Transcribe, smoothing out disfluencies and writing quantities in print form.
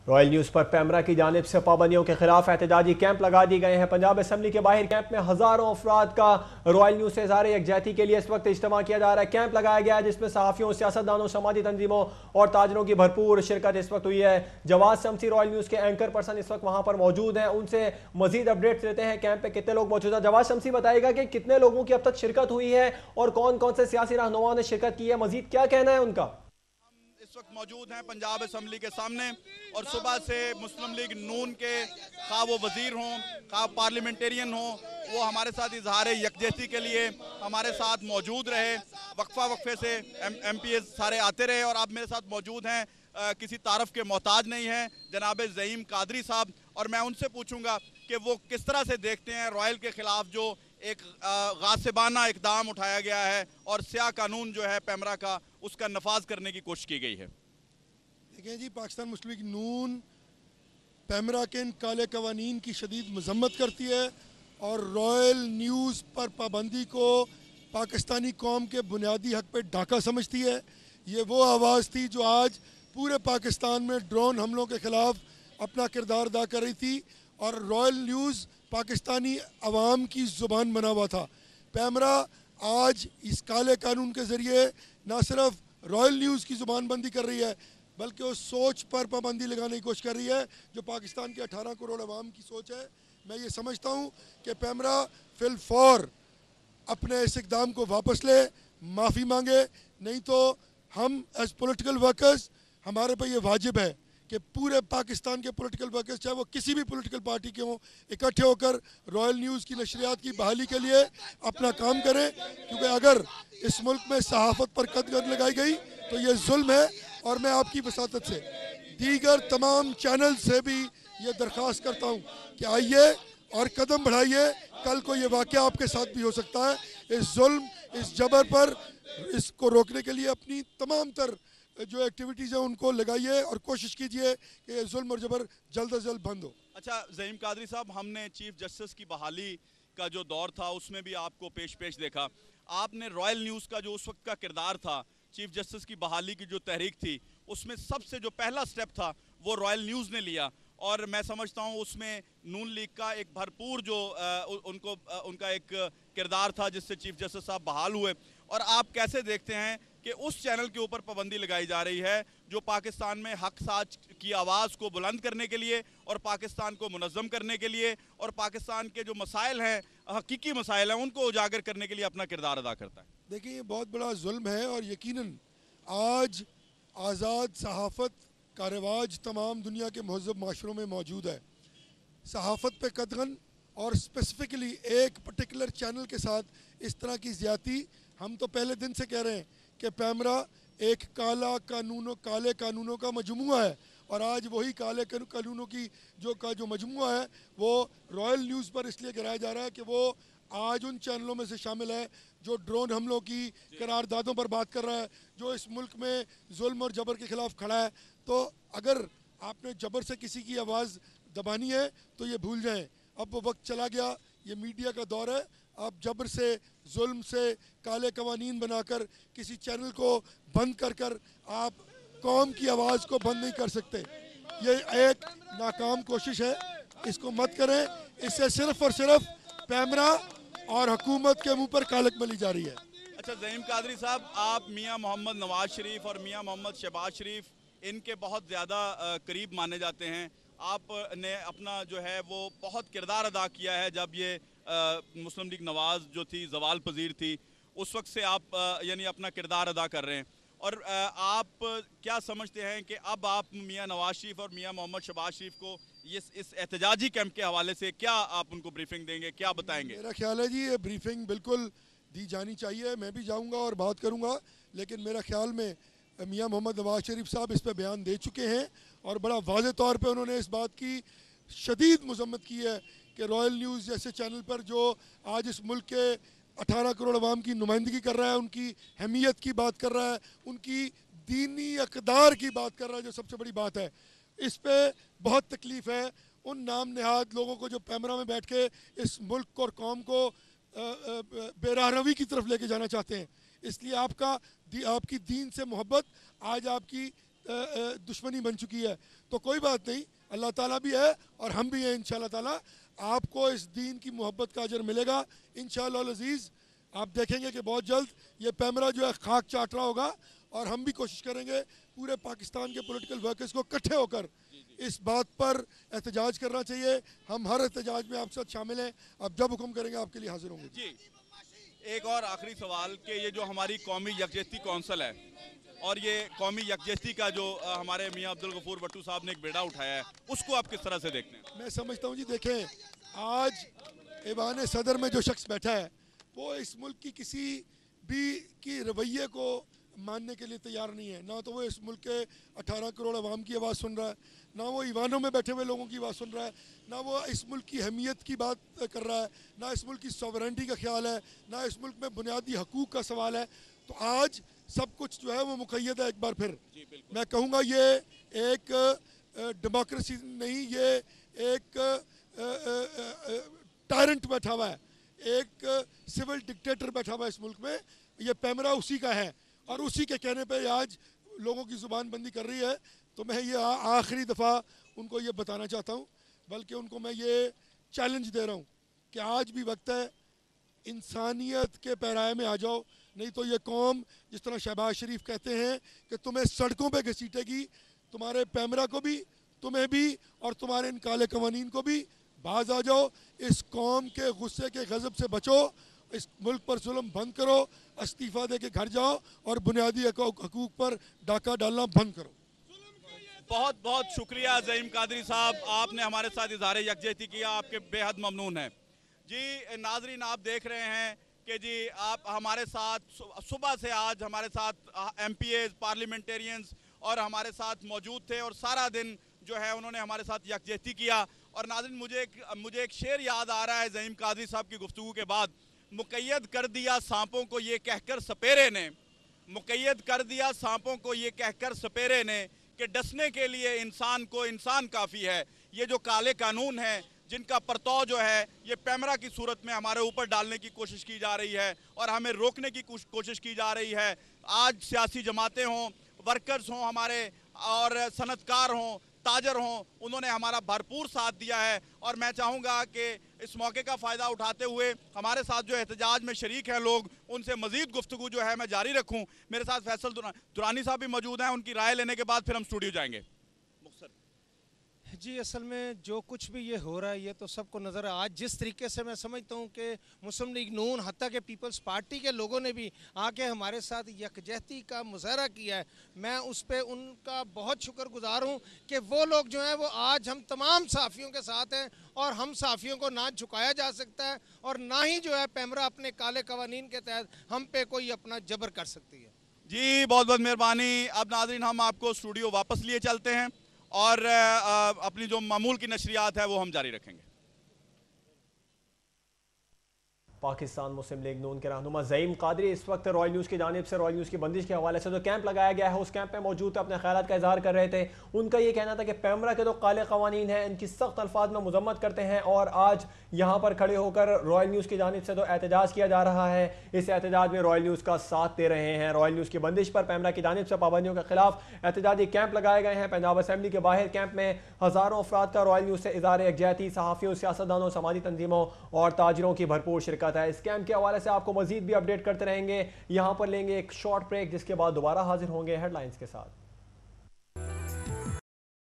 Royal news पर पैमरा की जानिब से पाबंदियों के खिलाफ एहतजाजी कैंप लगा दिए गए हैं। पंजाब असम्बली के बाहर कैंप में हजारों अफराद का रॉयल न्यूज़ से इज़हार यकजहती के लिए इस वक्त इज्तिमा किया जा रहा है। कैंप लगाया गया है जिसमें सहाफ़ियों, सियासतदानों, समाजी तंजीमों और ताजरों की भरपूर शिरकत इस वक्त हुई है। जवाद शमसी रॉयल न्यूज़ के एंकर पर्सन इस वक्त वहां पर मौजूद हैं, उनसे मजीद अपडेट्स लेते हैं। कैंप में कितने लोग मौजूद हैं? जवाद शमसी बताएगा कि कितने लोगों की अब तक शिरकत हुई है और कौन कौन से सियासी रहनुमाओं ने शिरकत की है, मजीद क्या कहना है उनका? इस वक्त मौजूद हैं पंजाब असम्बली के सामने और सुबह से मुस्लिम लीग नून के खा वो वजीर हों, खा पार्लियामेंटेरियन हों, वो हमारे साथ इजहार यकजहती के लिए हमारे साथ मौजूद रहे। वक्फा वक्फे से एम पी सारे आते रहे और अब मेरे साथ मौजूद हैं, किसी तारफ़ के मोहताज नहीं हैं, जनाब ज़हीम कादरी साहब। और मैं उनसे पूछूंगा कि वो किस तरह से देखते हैं रॉयल के खिलाफ जो एक गासिबाना इकदाम उठाया गया है और स्याह कानून जो है पैमरा का, उसका नफाज करने की कोशिश की गई है। देखें जी, पाकिस्तान मुस्लिम लीग नून पैमरा के इन काले कवानीन की शदीद मजम्मत करती है और रॉयल न्यूज़ पर पाबंदी को पाकिस्तानी कौम के बुनियादी हक पर डाका समझती है। ये वो आवाज़ थी जो आज पूरे पाकिस्तान में ड्रोन हमलों के ख़िलाफ़ अपना किरदार अदा कर रही थी और रॉयल न्यूज़ पाकिस्तानी अवाम की ज़ुबान बना हुआ था। पैमरा आज इस काले कानून के ज़रिए ना सिर्फ रॉयल न्यूज़ की ज़ुबान बंदी कर रही है बल्कि उस सोच पर पाबंदी लगाने की कोशिश कर रही है जो पाकिस्तान के 18 करोड़ अवाम की सोच है। मैं ये समझता हूँ कि पैमरा फिल फौर अपने इस इकदाम को वापस ले, माफ़ी मांगे, नहीं तो हम एज पॉलिटिकल वर्कर्स हमारे पर यह वाजिब है कि पूरे पाकिस्तान के पॉलिटिकल वर्कर्स चाहे वो किसी भी पॉलिटिकल पार्टी के हों, इकट्ठे होकर रॉयल न्यूज़ की नशरियात की बहाली के लिए अपना काम करें। क्योंकि अगर इस मुल्क में सहाफ़त पर कदगन लगाई गई तो ये जुल्म है और मैं आपकी वसातत से दीगर तमाम चैनल से भी ये दरख्वास्त करता हूँ कि आइए और कदम बढ़ाइए। कल को ये वाक़या आपके साथ भी हो सकता है। इस जुल्म, इस जबर पर इसको रोकने के लिए अपनी तमाम तर जो एक्टिविटीज़ हैं उनको लगाइए और कोशिश कीजिए कि ये जुल्म और जबर जल्द अज जल्द बंद हो। अच्छा ज़हीम कादरी साहब, हमने चीफ जस्टिस की बहाली का जो दौर था उसमें भी आपको पेश पेश देखा। आपने रॉयल न्यूज़ का जो उस वक्त का किरदार था, चीफ जस्टिस की बहाली की जो तहरीक थी, उसमें सबसे जो पहला स्टेप था वो रॉयल न्यूज़ ने लिया और मैं समझता हूँ उसमें नून लीग का एक भरपूर जो उनका एक किरदार था जिससे चीफ जस्टिस साहब बहाल हुए। और आप कैसे देखते हैं कि उस चैनल के ऊपर पाबंदी लगाई जा रही है जो पाकिस्तान में हक साच की आवाज़ को बुलंद करने के लिए और पाकिस्तान को मुनज़्ज़म करने के लिए और पाकिस्तान के जो मसाइल हैं, हकीकी मसाइल हैं, उनको उजागर करने के लिए अपना किरदार अदा करता है? देखिए, ये बहुत बड़ा जुल्म है और यकीनन आज आज़ाद सहाफ़त का रिवाज तमाम दुनिया के महज़्ज़ब माशरों में मौजूद है। सहाफ़त पे कदगन और स्पेसिफ़िकली एक पर्टिकुलर चैनल के साथ इस तरह की ज़्यादती, हम तो पहले दिन से कह रहे हैं कि पैमरा एक काले कानूनों का मजमुआ है और आज वही काले कानूनों की जो मजमुआ है वो रॉयल न्यूज़ पर इसलिए गिराया जा रहा है कि वो आज उन चैनलों में से शामिल है जो ड्रोन हमलों की करारदादों पर बात कर रहा है, जो इस मुल्क में जुल्म और जबर के ख़िलाफ़ खड़ा है। तो अगर आपने जबर से किसी की आवाज़ दबानी है तो ये भूल जाएं, अब वो वक्त चला गया, ये मीडिया का दौर है। आप जबर से, जुल्म से, काले कवानीन बनाकर किसी चैनल को बंद कर कर आप कौम की आवाज़ को बंद नहीं कर सकते। ये एक नाकाम कोशिश है, इसको मत करें। इससे सिर्फ और सिर्फ पैमरा और हुकूमत के मुंह पर कालक मली जा रही है। अच्छा ज़हीम कादरी साहब, आप मियां मोहम्मद नवाज शरीफ और मियां मोहम्मद शहबाज शरीफ इनके बहुत ज़्यादा करीब माने जाते हैं। आपने अपना जो है वो बहुत किरदार अदा किया है जब ये मुस्लिम लीग नवाज़ जो थी ज़वाल पजीर थी, उस वक्त से आप यानी अपना किरदार अदा कर रहे हैं। और आप क्या समझते हैं कि अब आप मियां नवाज शरीफ और मियां मोहम्मद शहबाज शरीफ को इस एहतजाजी कैंप के हवाले से क्या आप उनको ब्रीफिंग देंगे, क्या बताएंगे? मेरा ख्याल है जी ये ब्रीफिंग बिल्कुल दी जानी चाहिए। मैं भी जाऊंगा और बात करूंगा, लेकिन मेरा ख्याल में मियां मोहम्मद नवाज शरीफ साहब इस पर बयान दे चुके हैं और बड़ा वाज़े तौर पे उन्होंने इस बात की शदीद मजम्मत की है कि रॉयल न्यूज़ जैसे चैनल पर जो आज इस मुल्क के 18 करोड़ अवाम की नुमाइंदगी कर रहा है, उनकी अहमियत की बात कर रहा है, उनकी दीनी अक़दार की बात कर रहा है, जो सबसे बड़ी बात है। इस पर बहुत तकलीफ़ है उन नाम नहाद लोगों को जो पैमरा में बैठ के इस मुल्क और कौम को बेराहरवी की तरफ लेके जाना चाहते हैं। इसलिए आपकी दीन से मोहब्बत आज आपकी दुश्मनी बन चुकी है। तो कोई बात नहीं, अल्लाह ताला भी है और हम भी हैं। इंशाअल्लाह ताला आपको इस दीन की मोहब्बत का अजर मिलेगा इंशाअल्लाह अज़ीज़। आप देखेंगे कि बहुत जल्द ये पैमरा जो है खाक चाट रहा होगा और हम भी कोशिश करेंगे पूरे पाकिस्तान के पॉलिटिकल वर्कर्स को इकट्ठे होकर इस बात पर एहतजाज करना चाहिए। हम हर एहतजाज में आपके साथ शामिल हैं। आप जब हुक्म करेंगे आपके लिए हाजिर होंगे। जी, एक और आखिरी सवाल कि ये जो हमारी कौमी यकजहती कौंसिल है और ये कौमी यकजहती का जो हमारे मियाँ अब्दुल गफूर भट्टू साहब ने एक बेड़ा उठाया है, उसको आप किस तरह से देखते हैं? मैं समझता हूँ जी, देखें आज ऐवान सदर में जो शख्स बैठा है वो इस मुल्क की किसी भी की रवैये को मानने के लिए तैयार नहीं है। ना तो वो इस मुल्क के 18 करोड़ अवाम की आवाज़ सुन रहा है, ना वो ईवानों में बैठे हुए लोगों की आवाज़ सुन रहा है, ना वो इस मुल्क की अहमियत की बात कर रहा है, ना इस मुल्क की सॉवरेंटी का ख्याल है, ना इस मुल्क में बुनियादी हकूक़ का सवाल है। तो आज सब कुछ जो है वो मुक़य्यद है। एक बार फिर मैं कहूँगा ये एक डेमोक्रेसी नहीं, ये एक टायरेंट बैठा हुआ है, एक सिविल डिक्टेटर बैठा हुआ है इस मुल्क में। ये पैमरा उसी का है और उसी के कहने पे आज लोगों की ज़ुबान बंदी कर रही है। तो मैं ये आखिरी दफ़ा उनको ये बताना चाहता हूँ, बल्कि उनको मैं ये चैलेंज दे रहा हूँ कि आज भी वक्त है, इंसानियत के पैराए में आ जाओ, नहीं तो ये कौम जिस तरह शहबाज शरीफ कहते हैं कि तुम्हें सड़कों पे घसीटेगी, तुम्हारे पैमरा को भी, तुम्हें भी और तुम्हारे इन काले कवानीन को भी। बाज आ जाओ, इस कौम के गुस्से के गज़ब से बचो, इस मुल्क पर जुल्म बंद करो, इस्तीफ़ा दे के घर जाओ और बुनियादी हकूक़ पर डाका डालना बंद करो। बहुत बहुत शुक्रिया ज़हीम कादरी साहब, आपने हमारे साथ इज़हार यकजहती किया, आपके बेहद ममनून है। जी नाजरीन, आप देख रहे हैं कि जी आप हमारे साथ सुबह से आज हमारे साथ MPAs, पार्लियामेंटेरियंस और हमारे साथ मौजूद थे और सारा दिन जो है उन्होंने हमारे साथ यकजहती किया। और नाज़रीन, मुझे एक शेर याद आ रहा है ज़हीम कादरी साहब की गुफ्तगू के बाद। मुक़य्यद कर दिया सांपों को ये कहकर सपेरे ने, मुक़य्यद कर दिया सांपों को ये कहकर सपेरे ने कि डसने के लिए इंसान को इंसान काफ़ी है। ये जो काले कानून हैं जिनका परतौ जो है ये पैमरा की सूरत में हमारे ऊपर डालने की कोशिश की जा रही है और हमें रोकने की कोशिश की जा रही है। आज सियासी जमातें हों, वर्कर्स हों हमारे, और सनतकार हों, ताजर हों, उन्होंने हमारा भरपूर साथ दिया है। और मैं चाहूँगा कि इस मौके का फ़ायदा उठाते हुए हमारे साथ जो एहतजाज में शरीक हैं लोग, उनसे मज़ीद गुफ्तगू जो है मैं जारी रखूँ। मेरे साथ फैसल दुरानी साहब भी मौजूद हैं, उनकी राय लेने के बाद फिर हम स्टूडियो जाएंगे। जी, असल में जो कुछ भी ये हो रहा है ये तो सबको नज़र है। आज जिस तरीके से मैं समझता हूँ कि मुस्लिम लीग नून हत्ता के पीपल्स पार्टी के लोगों ने भी आके हमारे साथ यकजहती का मुजाहरा किया है, मैं उस पर उनका बहुत शुक्रगुजार हूँ कि वो लोग जो हैं वो आज हम तमाम सहाफ़ियों के साथ हैं और हम सहाफ़ियों को ना झुकाया जा सकता है और ना ही जो है पैमरा अपने काले कवानीन के तहत हम पे कोई अपना जबर कर सकती है। जी बहुत बहुत मेहरबानी। अब नाज़रीन हम आपको स्टूडियो वापस लिए चलते हैं और अपनी जो मामूल की नशरियात है वो हम जारी रखेंगे। पाकिस्तान मुस्लिम लीग नून के रहनुमा ज़हीम कादरी इस वक्त रॉयल न्यूज़ की जानिब से रॉयल न्यूज़ की बंदिश के हवाले से जो कैंप लगाया गया है उस कैंप में मौजूद अपने ख्यालात का इजहार कर रहे थे। उनका ये कहना था कि पैमरा के जो काले कवानीन हैं इनकी सख्त अल्फाज में मजम्मत करते हैं और आज यहाँ पर खड़े होकर रॉयल न्यूज़ की जानिब से जो एहतजाज किया जा रहा है इस एहतजाज में रॉयल न्यूज़ का साथ दे रहे हैं। रॉयल न्यूज़ की बंदिश पर पैमरा की जानिब से पाबंदियों के खिलाफ एहतजाजी कैंप लगाए गए हैं। पंजाब असम्बली के बाहर कैंप में हज़ारों अफराद का रॉयल न्यूज़ से इज़हार यकजहती, सहाफ़ियों, सियासतदानों, समाजी तंजीमों और ताजरों की भरपूर शिरकत है। इस कैंप के हवाले से आपको मजीद भी अपडेट करते रहेंगे। यहाँ पर लेंगे एक शॉर्ट ब्रेक जिसके बाद दोबारा हाजिर होंगे हेडलाइंस के साथ।